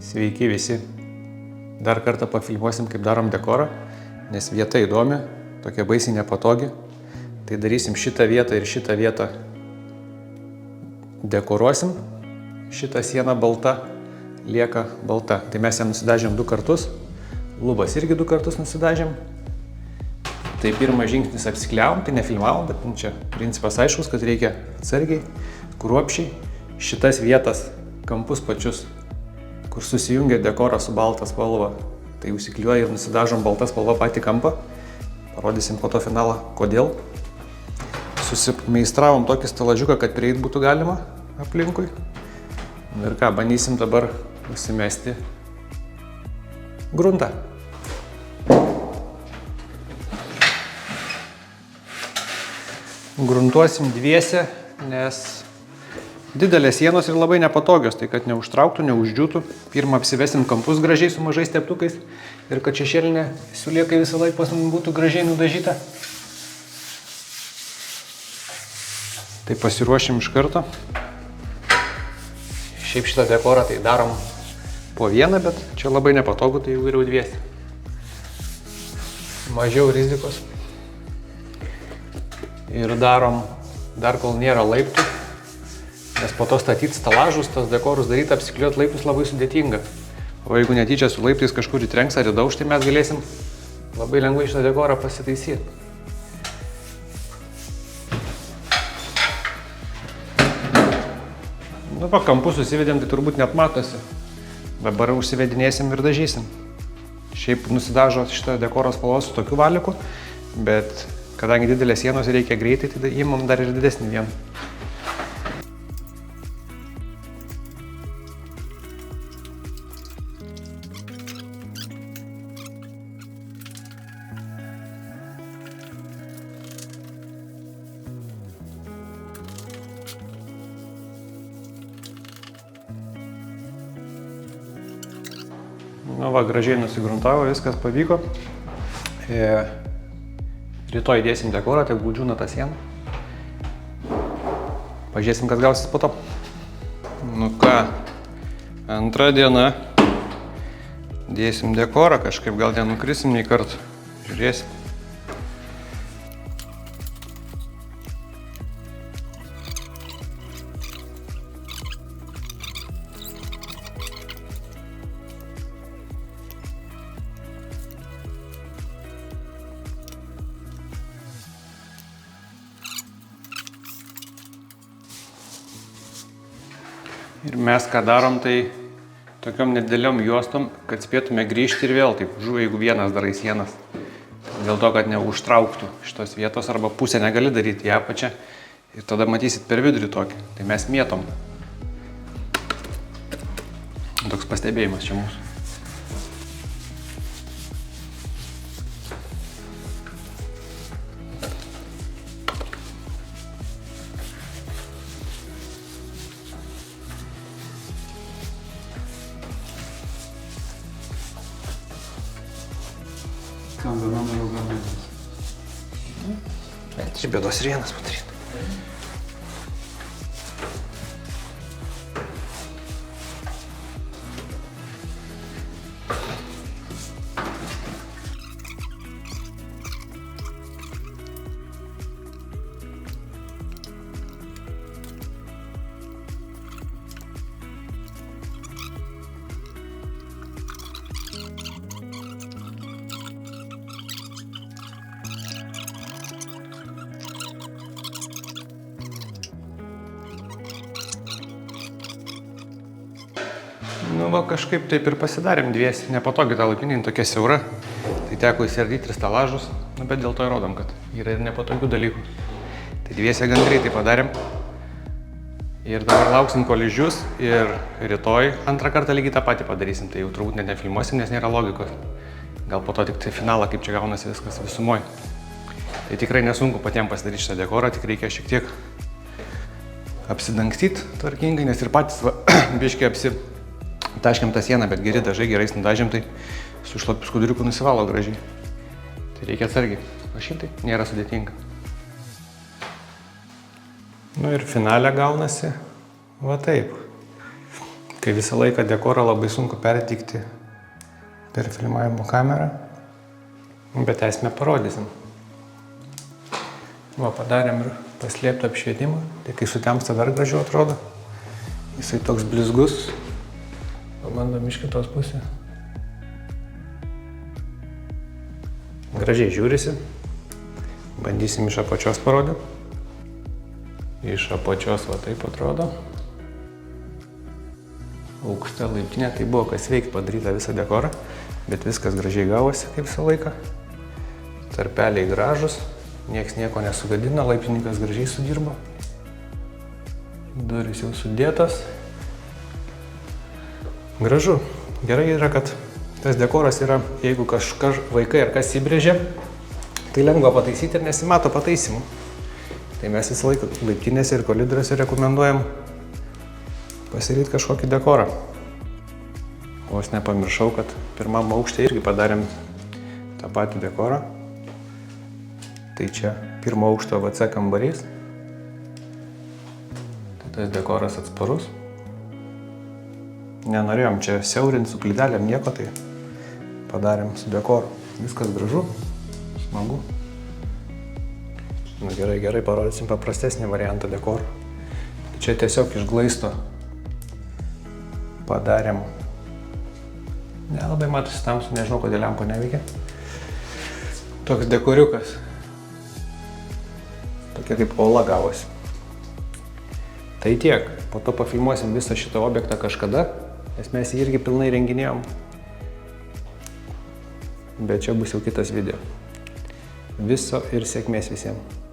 Sveiki visi. Dar kartą pafilmuosim, kaip darom dekorą, nes vieta įdomi, tokia baisiai nepatogi. Tai darysim šitą vietą ir šitą vietą dekoruosim. Šitą sieną balta lieka balta. Tai mes ją nusidažėm 2 kartus. Lubas irgi 2 kartus nusidažėm. Tai pirmas žingsnis apsikliavom, tai nefilmavom, bet čia principas aiškus, kad reikia atsargiai, kruopščiai. Šitas vietas, kampus pačius, kur susijungia dekoras su balta spalva, tai užsikliuoja ir nusidažom balta spalva patį kampą. Parodysim po to finalą, kodėl. Susimeistravom tokį stelažiuką, kad prieit būtų galima aplinkui. Ir ką, bandysim dabar užsimesti gruntą. Gruntuosim dviese, nes didelės sienos ir labai nepatogios, tai kad neužtrauktų, neuždžiūtų. Pirmą apsivesim kampus gražiai su mažais teptukais ir kad šešėlinė siūlėkai visą laiką pas mums būtų gražiai nudažyta. Tai pasiruošim iš karto. Šiaip šitą dekorą tai darom po vieną, bet čia labai nepatogu, tai jau geriau dviese. Mažiau rizikos. Ir darom dar kol nėra laiptų, nes po to statyti stelažus, tos dekorus daryti, apsikliuoti laiptus labai sudėtinga. O jeigu netyčia su laiptais kažkur įtrenks ar įdauž, tai mes galėsim labai lengvai šitą dekorą pasitaisyti. Nu, po kampus susivedėm, tai turbūt net matosi. Dabar užsivedinėsim ir dažysim. Šiaip nusidažo šitą dekoro spalvos su tokiu valiku, bet kadangi didelės sienos reikia greitai, tai įmam dar ir didesnį vieną. Nu va, gražiai nusigruntavo, viskas pavyko. Rytoj dėsim dekorą, tik būdžiūna tą sieną. Pažiūrėsim, kas gausis po to. Nu ką, antra diena. Dėsim dekorą, kažkaip gal nenukrisim nei kartą. Žiūrėsim. Ir mes ką darom, tai tokiom nedėliom juostom, kad spėtume grįžti ir vėl, taip žuviai, jeigu vienas darai sienas. Dėl to, kad neužtrauktų šitos vietos, arba pusę negali daryti į apačią ir tada matysit per vidurį tokį. Tai mes mėtom. Toks pastebėjimas čia mūsų. Iš bėdos ir vienas padaryti. Nu va, kažkaip taip ir pasidarėm dviesi, nepatogi ta laipinė, tokia siaura, tai teko įsiardyti ir stelažus, nu, bet dėl to įrodom, kad yra ir nepatogių dalykų. Tai dviesi gan greitai padarėm ir dabar lauksim koližius ir rytoj antrą kartą lygiai tą patį padarysim, tai jau turbūt net nefilmuosim, nes nėra logikos. Gal po to tik tai finalą, kaip čia gaunasi viskas visumoj. Tai tikrai nesunku patiems pasidaryti šitą dekorą, tik reikia šiek tiek apsidangstyti tvarkingai, nes ir patys biškiai taškiam tą sieną, bet geri dažai, gerais nudažėm, tai su šlapiu skuduriuku nusivalo gražiai. Tai reikia atsargiai. O šitai nėra sudėtinga. Nu ir finale gaunasi va taip. kai visą laiką dekorą labai sunku perteikti per filmavimo kamerą, bet esmę parodysim. Va, padarėm ir paslėptą apšvietimą, tai kai sutemsta dar gražiau atrodo. Jisai toks blizgus. Pabandom iš kitos pusės. Gražiai žiūrisi. Bandysim iš apačios parodyti. Iš apačios va taip atrodo. Aukšta laiptinė, tai buvo kas veikt padaryta visą dekorą, bet viskas gražiai gavosi kaip visą laiką. Tarpeliai gražus, nieks nieko nesugadino, laiptininkas gražiai sudirbo. Durys jau sudėtos. Gražu. Gerai yra, kad tas dekoras yra, jeigu kažkas vaikai ar kas įbrėžia, tai lengva pataisyti ir nesimato pataisimų. Tai mes visą laiką laiptinėse ir koridoriuose rekomenduojam pasirinkti kažkokį dekorą. O aš nepamiršau, kad pirmam aukšte irgi padarėm tą patį dekorą. Tai čia pirmo aukšto WC kambarys. Tai tas dekoras atsparus. Nenorėjom čia siaurinti su plytelėm nieko, tai padarėm su dekoru. Viskas gražu, smagu. Nu, gerai, parodysim paprastesnį variantą dekorų. Čia tiesiog iš glaisto padarėm. Nelabai matosi tamsu, nežinau, kodėl lempa neveikia. Toks dekoriukas. Tokia kaip ola gavosi. Tai tiek. Po to pafilmuosim visą šitą objektą kažkada, nes mes jį irgi pilnai renginėjom. Bet čia bus jau kitas video. Viso ir sėkmės visiems.